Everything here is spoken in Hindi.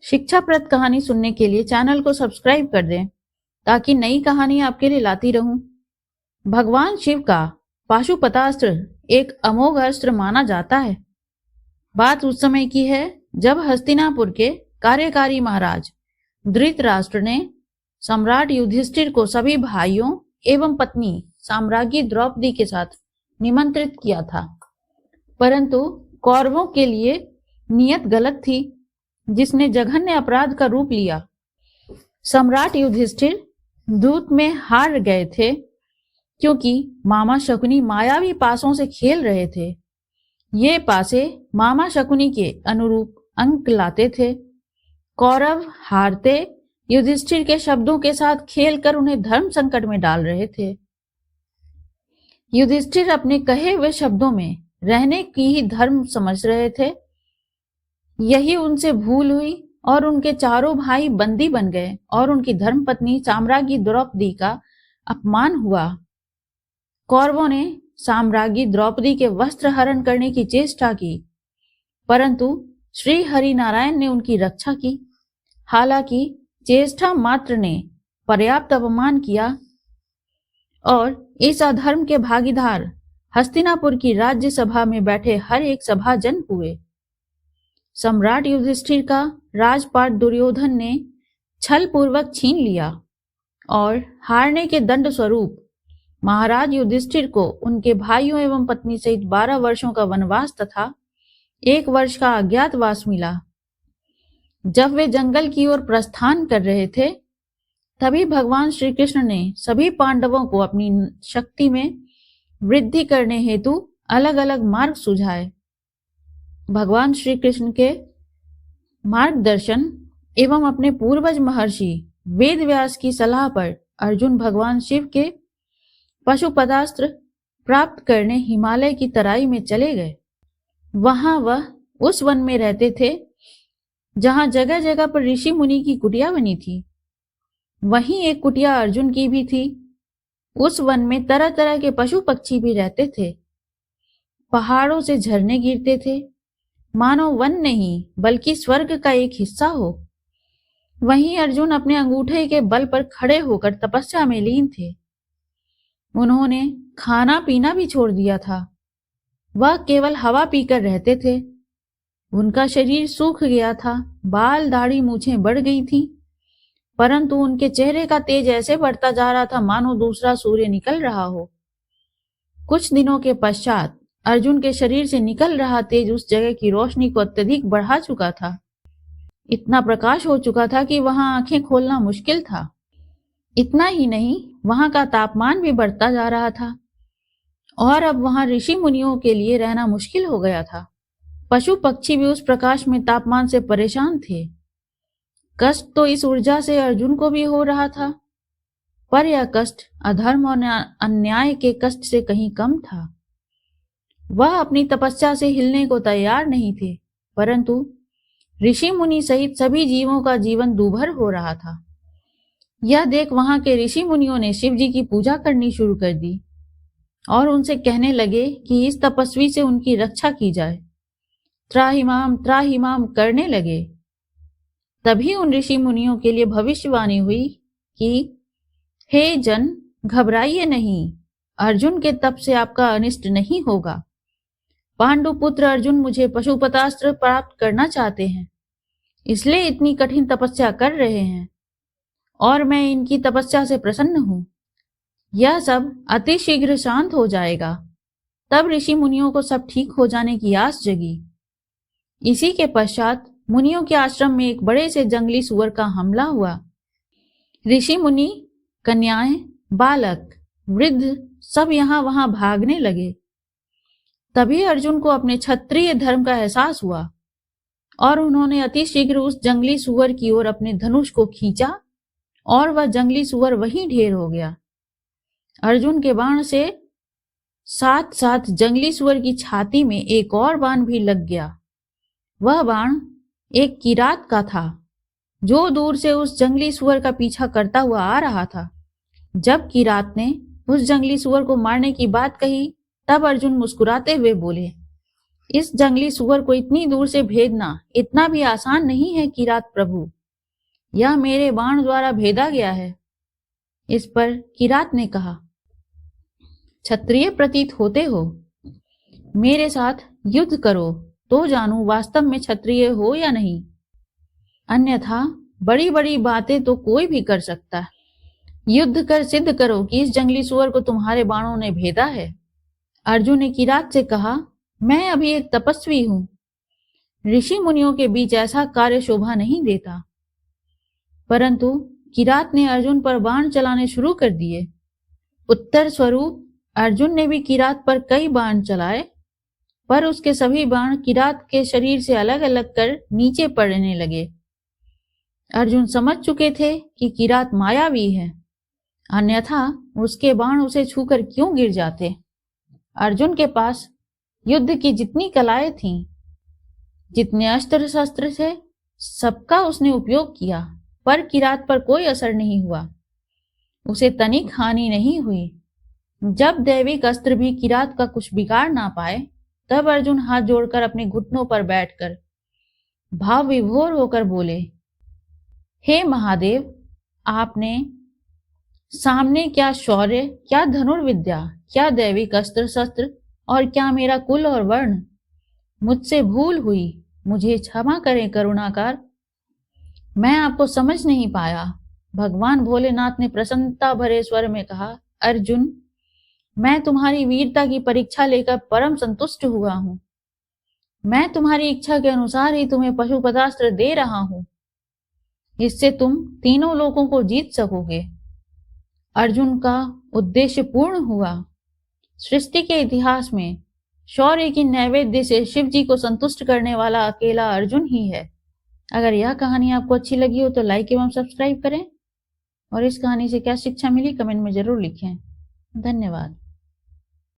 शिक्षाप्रद कहानी सुनने के लिए चैनल को सब्सक्राइब कर दें ताकि नई कहानी आपके लिए लाती रहूं। भगवान शिव का पाशुपतास्त्र एक अमोघ अस्त्र माना जाता है। बात उस समय की है जब हस्तिनापुर के कार्यकारी महाराज धृतराष्ट्र ने सम्राट युधिष्ठिर को सभी भाइयों एवं पत्नी साम्राज्ञी द्रौपदी के साथ निमंत्रित किया था, परंतु कौरवों के लिए नियत गलत थी, जिसने जघन्य अपराध का रूप लिया। सम्राट युधिष्ठिर दूत में हार गए थे क्योंकि मामा शकुनी मायावी पासों से खेल रहे थे। ये पासे मामा शकुनी के अनुरूप अंक लाते थे। कौरव हारते युधिष्ठिर के शब्दों के साथ खेलकर उन्हें धर्म संकट में डाल रहे थे। युधिष्ठिर अपने कहे हुए शब्दों में रहने की ही धर्म समझ रहे थे। यही उनसे भूल हुई और उनके चारों भाई बंदी बन गए और उनकी धर्मपत्नी साम्राज्ञी द्रौपदी का अपमान हुआ। कौरवों ने साम्राज्ञी द्रौपदी के वस्त्र हरण करने की चेष्टा की, परंतु श्री हरि नारायण ने उनकी रक्षा की। हालांकि चेष्टा मात्र ने पर्याप्त अपमान किया और इस अधर्म के भागीदार हस्तिनापुर की राज्यसभा में बैठे हर एक सभाजन हुए। सम्राट युधिष्ठिर का राजपाट दुर्योधन ने छल पूर्वक छीन लिया और हारने के दंड स्वरूप महाराज युधिष्ठिर को उनके भाइयों एवं पत्नी सहित 12 वर्षों का वनवास तथा 1 वर्ष का अज्ञातवास मिला। जब वे जंगल की ओर प्रस्थान कर रहे थे, तभी भगवान श्री कृष्ण ने सभी पांडवों को अपनी शक्ति में वृद्धि करने हेतु अलग अलग मार्ग सुझाए। भगवान श्री कृष्ण के मार्गदर्शन एवं अपने पूर्वज महर्षि वेदव्यास की सलाह पर अर्जुन भगवान शिव के पाशुपतास्त्र प्राप्त करने हिमालय की तराई में चले गए। वहां वह उस वन में रहते थे जहां जगह जगह पर ऋषि मुनि की कुटिया बनी थी। वहीं एक कुटिया अर्जुन की भी थी। उस वन में तरह तरह के पशु पक्षी भी रहते थे। पहाड़ों से झरने गिरते थे, मानो वन नहीं बल्कि स्वर्ग का एक हिस्सा हो। वहीं अर्जुन अपने अंगूठे के बल पर खड़े होकर तपस्या में लीन थे। उन्होंने खाना पीना भी छोड़ दिया था। वह केवल हवा पीकर रहते थे। उनका शरीर सूख गया था, बाल दाढ़ी मूछें बढ़ गई थीं, परंतु उनके चेहरे का तेज ऐसे बढ़ता जा रहा था मानो दूसरा सूर्य निकल रहा हो। कुछ दिनों के पश्चात अर्जुन के शरीर से निकल रहा तेज उस जगह की रोशनी को अत्यधिक बढ़ा चुका था। इतना प्रकाश हो चुका था कि वहां आंखें खोलना मुश्किल था। इतना ही नहीं, वहां का तापमान भी बढ़ता जा रहा था और अब वहां ऋषि मुनियों के लिए रहना मुश्किल हो गया था। पशु पक्षी भी उस प्रकाश में तापमान से परेशान थे। कष्ट तो इस ऊर्जा से अर्जुन को भी हो रहा था, पर यह कष्ट अधर्म और अन्याय के कष्ट से कहीं कम था। वह अपनी तपस्या से हिलने को तैयार नहीं थे, परंतु ऋषि मुनि सहित सभी जीवों का जीवन दूभर हो रहा था। यह देख वहां के ऋषि मुनियों ने शिव जी की पूजा करनी शुरू कर दी और उनसे कहने लगे कि इस तपस्वी से उनकी रक्षा की जाए। त्राहिमाम करने लगे। तभी उन ऋषि मुनियों के लिए भविष्यवाणी हुई कि हे जन, घबराइए नहीं, अर्जुन के तप से आपका अनिष्ट नहीं होगा। पांडुपुत्र अर्जुन मुझे पाशुपतास्त्र प्राप्त करना चाहते हैं, इसलिए इतनी कठिन तपस्या कर रहे हैं और मैं इनकी तपस्या से प्रसन्न हूं। यह सब अति शीघ्र शांत हो जाएगा। तब ऋषि मुनियों को सब ठीक हो जाने की आस जगी। इसी के पश्चात मुनियों के आश्रम में एक बड़े से जंगली सुअर का हमला हुआ। ऋषि मुनि, कन्याएं, बालक, वृद्ध सब यहां वहां भागने लगे। तभी अर्जुन को अपने क्षत्रिय धर्म का एहसास हुआ और उन्होंने अति शीघ्र उस जंगली सुअर की ओर अपने धनुष को खींचा और वह जंगली सुअर वहीं ढेर हो गया। अर्जुन के बाण से साथ साथ जंगली सुअर की छाती में एक और बाण भी लग गया। वह बाण एक किरात का था, जो दूर से उस जंगली सुअर का पीछा करता हुआ आ रहा था। जब किरात ने उस जंगली सुअर को मारने की बात कही, तब अर्जुन मुस्कुराते हुए बोले, इस जंगली सुअर को इतनी दूर से भेदना इतना भी आसान नहीं है किरात प्रभु। यह मेरे बाण द्वारा भेदा गया है। इस पर किरात ने कहा, क्षत्रिय प्रतीत होते हो, मेरे साथ युद्ध करो तो जानूं वास्तव में क्षत्रिय हो या नहीं, अन्यथा बड़ी बड़ी बातें तो कोई भी कर सकता है। युद्ध कर सिद्ध करो कि इस जंगली सुअर को तुम्हारे बाणों ने भेदा है। अर्जुन ने किरात से कहा, मैं अभी एक तपस्वी हूं, ऋषि मुनियों के बीच ऐसा कार्य शोभा नहीं देता। परंतु किरात ने अर्जुन पर बाण चलाने शुरू कर दिए। उत्तर स्वरूप अर्जुन ने भी किरात पर कई बाण चलाए, पर उसके सभी बाण किरात के शरीर से अलग अलग कर नीचे पड़ने लगे। अर्जुन समझ चुके थे कि किरात मायावी है, अन्यथा उसके बाण उसे छूकर क्यों गिर जाते। अर्जुन के पास युद्ध की जितनी कलाएं थीं, जितने अस्त्र शस्त्र थे, सबका उसने उपयोग किया, पर किरात पर कोई असर नहीं हुआ, उसे तनिक हानि नहीं हुई। जब दैविक अस्त्र भी किरात का कुछ बिगाड़ ना पाए, तब अर्जुन हाथ जोड़कर अपने घुटनों पर बैठकर भाव विभोर होकर बोले, हे महादेव, आपने सामने क्या शौर्य, क्या धनुर्विद्या, क्या दैविक अस्त्र शस्त्र और क्या मेरा कुल और वर्ण। मुझसे भूल हुई, मुझे क्षमा करें करुणाकार, मैं आपको समझ नहीं पाया। भगवान भोलेनाथ ने प्रसन्नता भरे स्वर में कहा, अर्जुन, मैं तुम्हारी वीरता की परीक्षा लेकर परम संतुष्ट हुआ हूं। मैं तुम्हारी इच्छा के अनुसार ही तुम्हें पशुपतास्त्र दे रहा हूं, इससे तुम तीनों लोगों को जीत सकोगे। अर्जुन का उद्देश्य पूर्ण हुआ। सृष्टि के इतिहास में शौर्य की नैवेद्य से शिव जी को संतुष्ट करने वाला अकेला अर्जुन ही है। अगर यह कहानी आपको अच्छी लगी हो तो लाइक एवं सब्सक्राइब करें, और इस कहानी से क्या शिक्षा मिली कमेंट में जरूर लिखें। धन्यवाद।